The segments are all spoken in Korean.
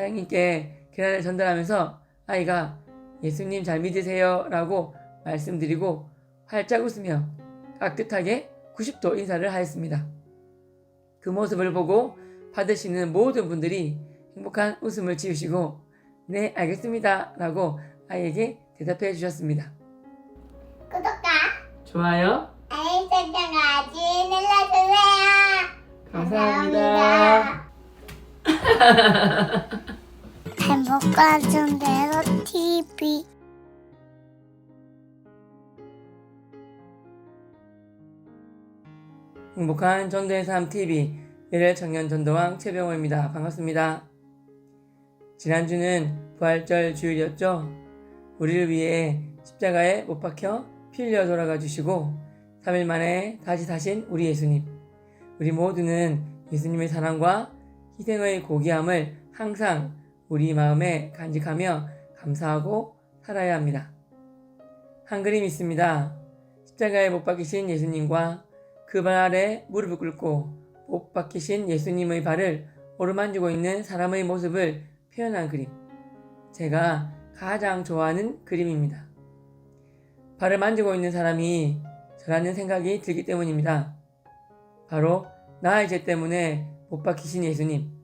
사장님께 계란을 전달하면서 아이가 예수님 잘 믿으세요 라고 말씀드리고 활짝 웃으며 깍듯하게 90도 인사를 하였습니다. 그 모습을 보고 받으시는 모든 분들이 행복한 웃음을 지으시고 네 알겠습니다 라고 아이에게 대답해 주셨습니다. 구독과 좋아요 알림 설정까지 눌러주세요. 감사합니다. 행복한 전대로 TV 행복한 전도의 삶TV 열혈 청년 전도왕 최병호입니다. 반갑습니다. 지난주는 부활절 주일이었죠. 우리를 위해 십자가에 못 박혀 피 흘려 돌아가 주시고 3일 만에 다시 사신 우리 예수님. 우리 모두는 예수님의 사랑과 희생의 고귀함을 항상 우리 마음에 간직하며 감사하고 살아야 합니다. 한 그림이 있습니다. 십자가에 못 박히신 예수님과 그 발 아래 무릎을 꿇고 못 박히신 예수님의 발을 오르만지고 있는 사람의 모습을 표현한 그림. 제가 가장 좋아하는 그림입니다. 발을 만지고 있는 사람이 저라는 생각이 들기 때문입니다. 바로 나의 죄 때문에 못 박히신 예수님.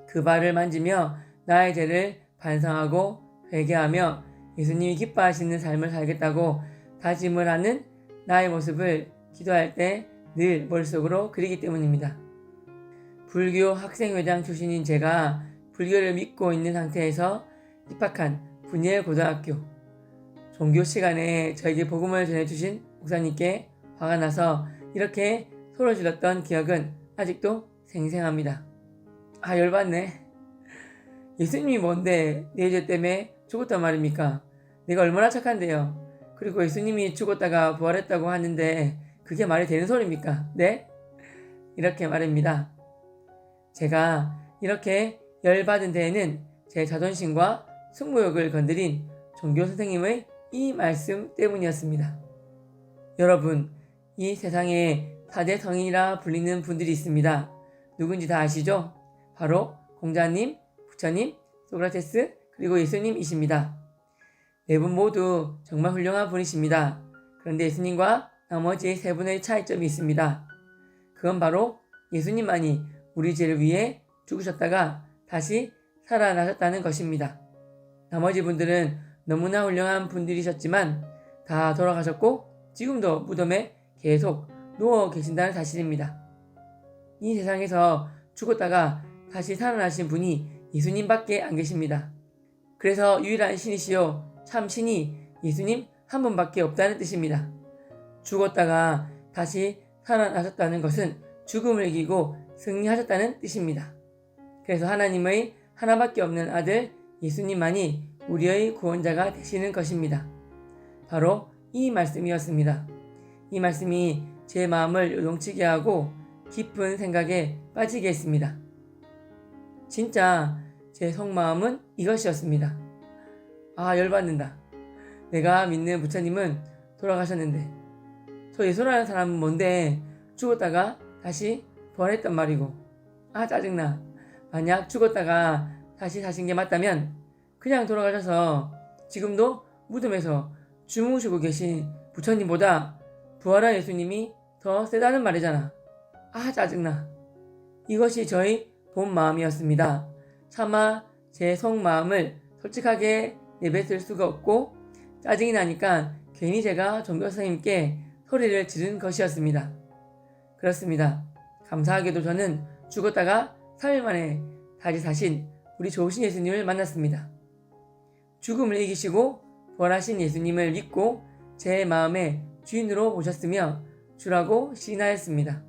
그 발을 만지며 나의 죄를 반성하고 회개하며 예수님이 기뻐하시는 삶을 살겠다고 다짐을 하는 나의 모습을 기도할 때 늘 머릿속으로 그리기 때문입니다. 불교 학생회장 출신인 제가 불교를 믿고 있는 상태에서 입학한 분이엘 고등학교 종교 시간에 저에게 복음을 전해주신 목사님께 화가 나서 이렇게 소리를 질렀던 기억은 아직도 생생합니다. 아 열받네. 예수님이 뭔데 내 죄 때문에 죽었단 말입니까? 내가 얼마나 착한데요. 그리고 예수님이 죽었다가 부활했다고 하는데 그게 말이 되는 소리입니까? 네? 이렇게 말입니다. 제가 이렇게 열받은 데에는 제 자존심과 승부욕을 건드린 종교 선생님의 이 말씀 때문이었습니다. 여러분, 이 세상에 4대 성인이라 불리는 분들이 있습니다. 누군지 다 아시죠? 바로 공자님, 부처님, 소크라테스, 그리고 예수님이십니다. 네 분 모두 정말 훌륭한 분이십니다. 그런데 예수님과 나머지 세 분의 차이점이 있습니다. 그건 바로 예수님만이 우리 죄를 위해 죽으셨다가 다시 살아나셨다는 것입니다. 나머지 분들은 너무나 훌륭한 분들이셨지만 다 돌아가셨고 지금도 무덤에 계속 누워 계신다는 사실입니다. 이 세상에서 죽었다가 다시 살아나신 분이 예수님밖에 안 계십니다. 그래서 유일한 신이시요 참 신이 예수님 한 분밖에 없다는 뜻입니다. 죽었다가 다시 살아나셨다는 것은 죽음을 이기고 승리하셨다는 뜻입니다. 그래서 하나님의 하나밖에 없는 아들 예수님만이 우리의 구원자가 되시는 것입니다. 바로 이 말씀이었습니다. 이 말씀이 제 마음을 요동치게 하고 깊은 생각에 빠지게 했습니다. 진짜 제 속마음은 이것이었습니다. 아 열받는다. 내가 믿는 부처님은 돌아가셨는데 저 예수라는 사람은 뭔데 죽었다가 다시 부활했단 말이고 아 짜증나. 만약 죽었다가 다시 사신 게 맞다면 그냥 돌아가셔서 지금도 무덤에서 주무시고 계신 부처님보다 부활한 예수님이 더 세다는 말이잖아. 아 짜증나. 이것이 저의 본 마음이었습니다. 차마 제 속마음을 솔직하게 내뱉을 수가 없고 짜증이 나니까 괜히 제가 종교 선생님께 소리를 지른 것이었습니다. 그렇습니다. 감사하게도 저는 죽었다가 3일 만에 다시 사신 우리 좋으신 예수님을 만났습니다. 죽음을 이기시고 부활하신 예수님을 믿고 제 마음의 주인으로 모셨으며 주라고 시인하였습니다.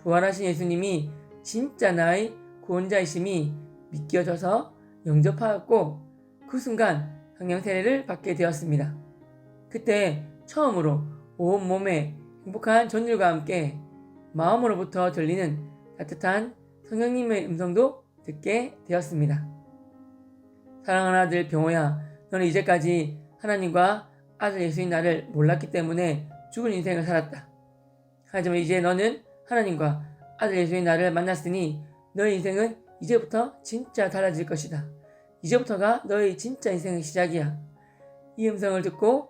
부활하신 예수님이 진짜 나의 구원자이심이 믿겨져서 영접하였고 그 순간 성령 세례를 받게 되었습니다. 그때 처음으로 온몸에 행복한 전율과 함께 마음으로부터 들리는 따뜻한 성령님의 음성도 듣게 되었습니다. 사랑하는 아들 병호야, 너는 이제까지 하나님과 아들 예수인 나를 몰랐기 때문에 죽은 인생을 살았다. 하지만 이제 너는 하나님과 아들 예수인 나를 만났으니 너의 인생은 이제부터 진짜 달라질 것이다. 이제부터가 너의 진짜 인생의 시작이야. 이 음성을 듣고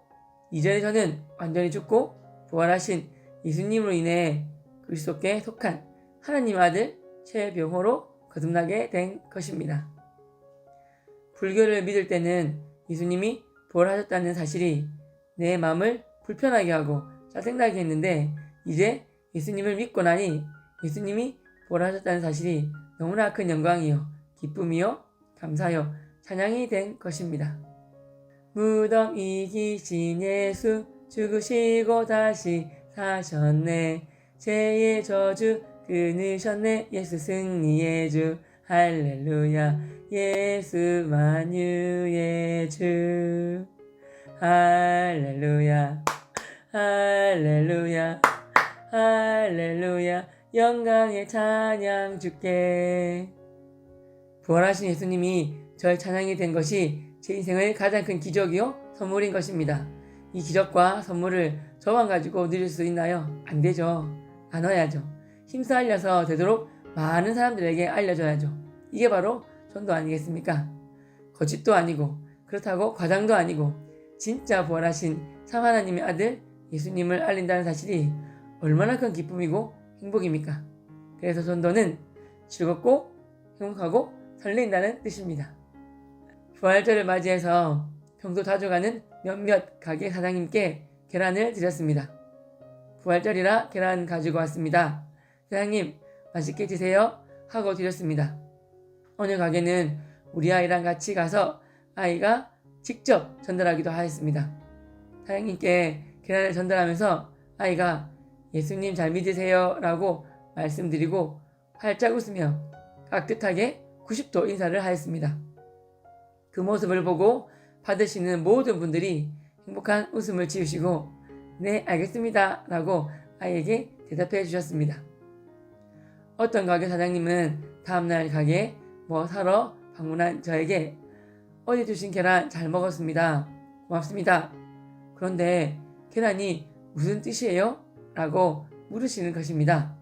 이전에 저는 완전히 죽고 부활하신 예수님으로 인해 그리스도께 속한 하나님 아들 최병호로 거듭나게 된 것입니다. 불교를 믿을 때는 예수님이 부활하셨다는 사실이 내 마음을 불편하게 하고 짜증나게 했는데 이제 예수님을 믿고 나니 예수님이 부활하셨다는 사실이 너무나 큰 영광이요 기쁨이요 감사요 찬양이 된 것입니다. 무덤 이기신 예수 죽으시고 다시 사셨네. 죄의 저주 끊으셨네. 예수 승리의 주 할렐루야. 예수 만유의 주 할렐루야. 할렐루야. 할렐루야. 영광의 찬양 주께. 부활하신 예수님이 저의 찬양이 된 것이 제 인생의 가장 큰 기적이요 선물인 것입니다. 이 기적과 선물을 저만 가지고 누릴 수 있나요? 안 되죠. 나눠야죠. 힘써 알려서 되도록 많은 사람들에게 알려줘야죠. 이게 바로 전도 아니겠습니까? 거짓도 아니고 그렇다고 과장도 아니고 진짜 부활하신 참 하나님의 아들 예수님을 알린다는 사실이 얼마나 큰 기쁨이고 행복입니까? 그래서 전도는 즐겁고 행복하고 설레인다는 뜻입니다. 부활절을 맞이해서 평소 자주 가는 몇몇 가게 사장님께 계란을 드렸습니다. 부활절이라 계란 가지고 왔습니다. 사장님 맛있게 드세요 하고 드렸습니다. 어느 가게는 우리 아이랑 같이 가서 아이가 직접 전달하기도 하였습니다. 사장님께 계란을 전달하면서 아이가 예수님 잘 믿으세요 라고 말씀드리고 활짝 웃으며 깍듯하게 90도 인사를 하였습니다. 그 모습을 보고 받으시는 모든 분들이 행복한 웃음을 지으시고 네 알겠습니다 라고 아이에게 대답해 주셨습니다. 어떤 가게 사장님은 다음날 가게에 뭐 사러 방문한 저에게 어제 주신 계란 잘 먹었습니다. 고맙습니다. 그런데 계란이 무슨 뜻이에요? 라고 물으시는 것입니다.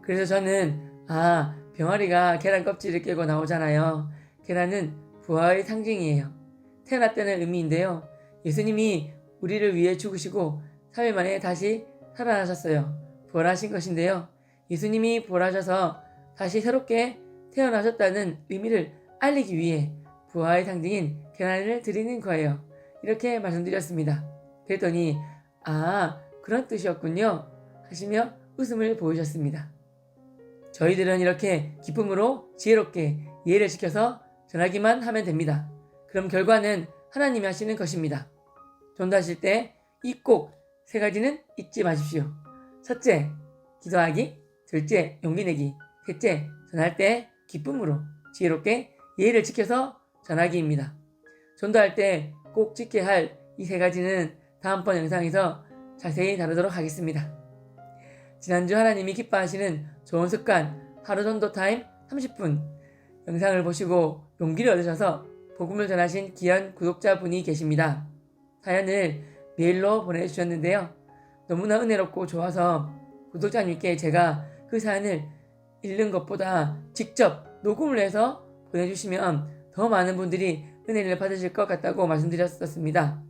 그래서 저는 병아리가 계란 껍질을 깨고 나오잖아요. 계란은 부활의 상징이에요. 태어났다는 의미인데요. 예수님이 우리를 위해 죽으시고 3일 만에 다시 살아나셨어요. 부활하신 것인데요. 예수님이 부활하셔서 다시 새롭게 태어나셨다는 의미를 알리기 위해 부활의 상징인 계란을 드리는 거예요. 이렇게 말씀드렸습니다. 그랬더니 그런 뜻이었군요 하시며 웃음을 보이셨습니다. 저희들은 이렇게 기쁨으로 지혜롭게 예를 지켜서 전하기만 하면 됩니다. 그럼 결과는 하나님이 하시는 것입니다. 전도하실 때 이 꼭 3가지는 잊지 마십시오. 첫째, 기도하기. 둘째, 용기 내기. 셋째, 전할 때 기쁨으로 지혜롭게 예를 지켜서 전하기입니다. 전도할 때 꼭 지켜야 할 이 3가지는 다음번 영상에서 자세히 다루도록 하겠습니다. 지난주 하나님이 기뻐하시는 좋은 습관 하루 전도 타임 30분 영상을 보시고 용기를 얻으셔서 복음을 전하신 귀한 구독자분이 계십니다. 사연을 메일로 보내주셨는데요. 너무나 은혜롭고 좋아서 구독자님께 제가 그 사연을 읽는 것보다 직접 녹음을 해서 보내주시면 더 많은 분들이 은혜를 받으실 것 같다고 말씀드렸었습니다.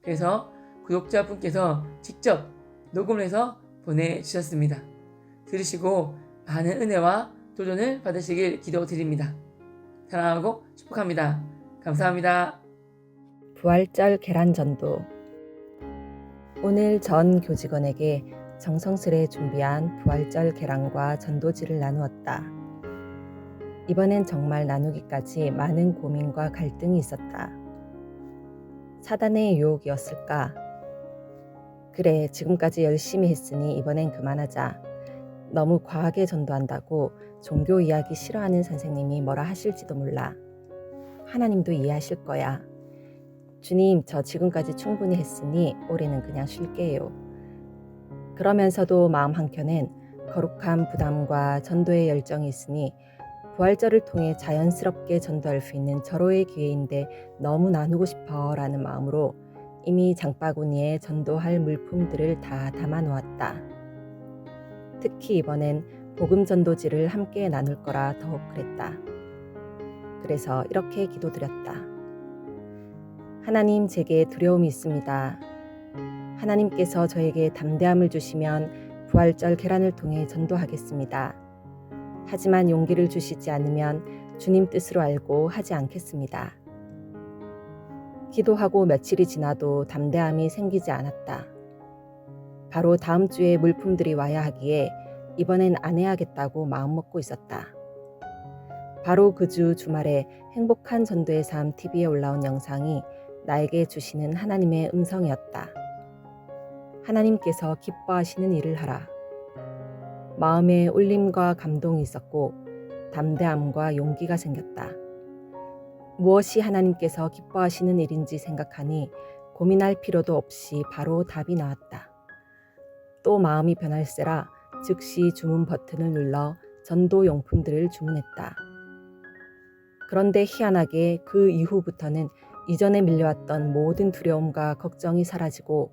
그래서 구독자분께서 직접 녹음을 해서 보내주셨습니다. 들으시고 많은 은혜와 도전을 받으시길 기도드립니다. 사랑하고 축복합니다. 감사합니다. 부활절 계란전도. 오늘 전 교직원에게 정성스레 준비한 부활절 계란과 전도지를 나누었다. 이번엔 정말 나누기까지 많은 고민과 갈등이 있었다. 사단의 유혹이었을까? 그래, 지금까지 열심히 했으니 이번엔 그만하자. 너무 과하게 전도한다고 종교 이야기 싫어하는 선생님이 뭐라 하실지도 몰라. 하나님도 이해하실 거야. 주님, 저 지금까지 충분히 했으니 올해는 그냥 쉴게요. 그러면서도 마음 한켠엔 거룩한 부담과 전도의 열정이 있으니 부활절을 통해 자연스럽게 전도할 수 있는 절호의 기회인데 너무 나누고 싶어 라는 마음으로 이미 장바구니에 전도할 물품들을 다 담아 놓았다. 특히 이번엔 복음 전도지를 함께 나눌 거라 더욱 그랬다. 그래서 이렇게 기도드렸다. 하나님, 제게 두려움이 있습니다. 하나님께서 저에게 담대함을 주시면 부활절 계란을 통해 전도하겠습니다. 하지만 용기를 주시지 않으면 주님 뜻으로 알고 하지 않겠습니다. 기도하고 며칠이 지나도 담대함이 생기지 않았다. 바로 다음 주에 물품들이 와야 하기에 이번엔 안 해야겠다고 마음먹고 있었다. 바로 그 주 주말에 행복한 전도의 삶 TV에 올라온 영상이 나에게 주시는 하나님의 음성이었다. 하나님께서 기뻐하시는 일을 하라. 마음에 울림과 감동이 있었고 담대함과 용기가 생겼다. 무엇이 하나님께서 기뻐하시는 일인지 생각하니 고민할 필요도 없이 바로 답이 나왔다. 또 마음이 변할세라 즉시 주문 버튼을 눌러 전도 용품들을 주문했다. 그런데 희한하게 그 이후부터는 이전에 밀려왔던 모든 두려움과 걱정이 사라지고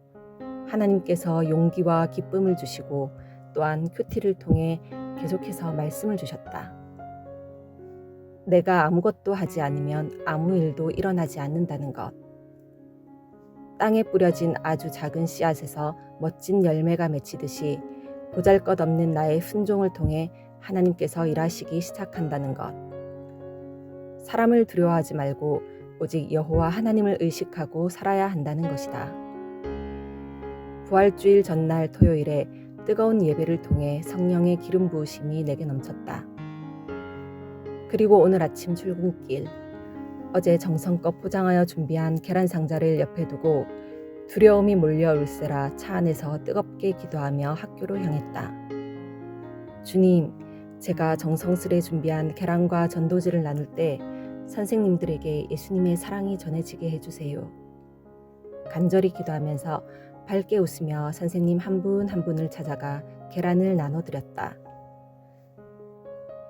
하나님께서 용기와 기쁨을 주시고 또한 큐티를 통해 계속해서 말씀을 주셨다. 내가 아무것도 하지 않으면 아무 일도 일어나지 않는다는 것. 땅에 뿌려진 아주 작은 씨앗에서 멋진 열매가 맺히듯이 보잘것없는 나의 순종을 통해 하나님께서 일하시기 시작한다는 것. 사람을 두려워하지 말고 오직 여호와 하나님을 의식하고 살아야 한다는 것이다. 부활주일 전날 토요일에 뜨거운 예배를 통해 성령의 기름 부으심이 내게 넘쳤다. 그리고 오늘 아침 출근길, 어제 정성껏 포장하여 준비한 계란 상자를 옆에 두고 두려움이 몰려올세라 차 안에서 뜨겁게 기도하며 학교로 향했다. 주님, 제가 정성스레 준비한 계란과 전도지를 나눌 때 선생님들에게 예수님의 사랑이 전해지게 해주세요. 간절히 기도하면서 밝게 웃으며 선생님 한 분 한 분을 찾아가 계란을 나눠드렸다.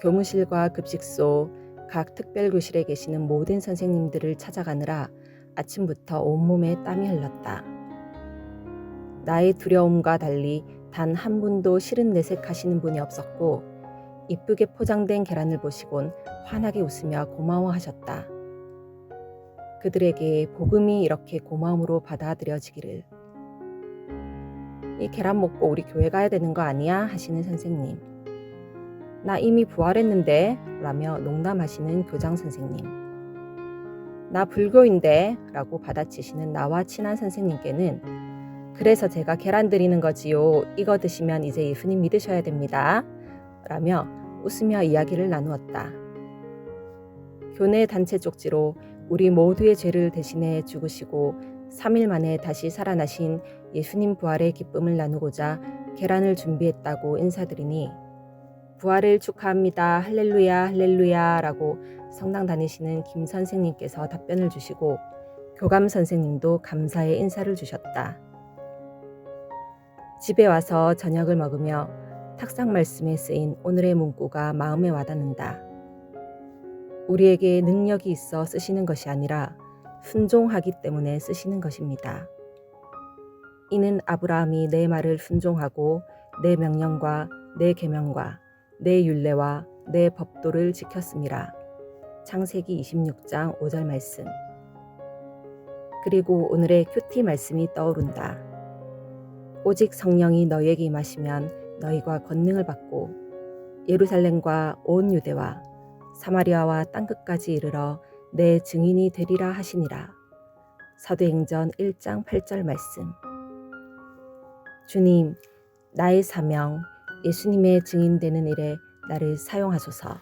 교무실과 급식소, 각 특별교실에 계시는 모든 선생님들을 찾아가느라 아침부터 온몸에 땀이 흘렀다. 나의 두려움과 달리 단 한 분도 싫은 내색하시는 분이 없었고 이쁘게 포장된 계란을 보시곤 환하게 웃으며 고마워하셨다. 그들에게 복음이 이렇게 고마움으로 받아들여지기를. 이 계란 먹고 우리 교회 가야 되는 거 아니야? 하시는 선생님. 나 이미 부활했는데? 라며 농담하시는 교장 선생님. 나 불교인데? 라고 받아치시는 나와 친한 선생님께는 그래서 제가 계란 드리는 거지요. 이거 드시면 이제 예수님 믿으셔야 됩니다. 라며 웃으며 이야기를 나누었다. 교내 단체 쪽지로 우리 모두의 죄를 대신해 죽으시고 3일 만에 다시 살아나신 예수님 부활의 기쁨을 나누고자 계란을 준비했다고 인사드리니 부활을 축하합니다. 할렐루야 할렐루야 라고 성당 다니시는 김 선생님께서 답변을 주시고 교감 선생님도 감사의 인사를 주셨다. 집에 와서 저녁을 먹으며 탁상 말씀에 쓰인 오늘의 문구가 마음에 와닿는다. 우리에게 능력이 있어 쓰시는 것이 아니라 순종하기 때문에 쓰시는 것입니다. 이는 아브라함이 내 말을 순종하고 내 명령과 내 계명과 내 율례와 내 법도를 지켰음이라. 창세기 26장 5절 말씀. 그리고 오늘의 큐티 말씀이 떠오른다. 오직 성령이 너희에게 임하시면 너희가 권능을 받고 예루살렘과 온 유대와 사마리아와 땅끝까지 이르러 내 증인이 되리라 하시니라. 사도행전 1장 8절 말씀. 주님, 나의 사명, 예수님의 증인 되는 일에 나를 사용하소서.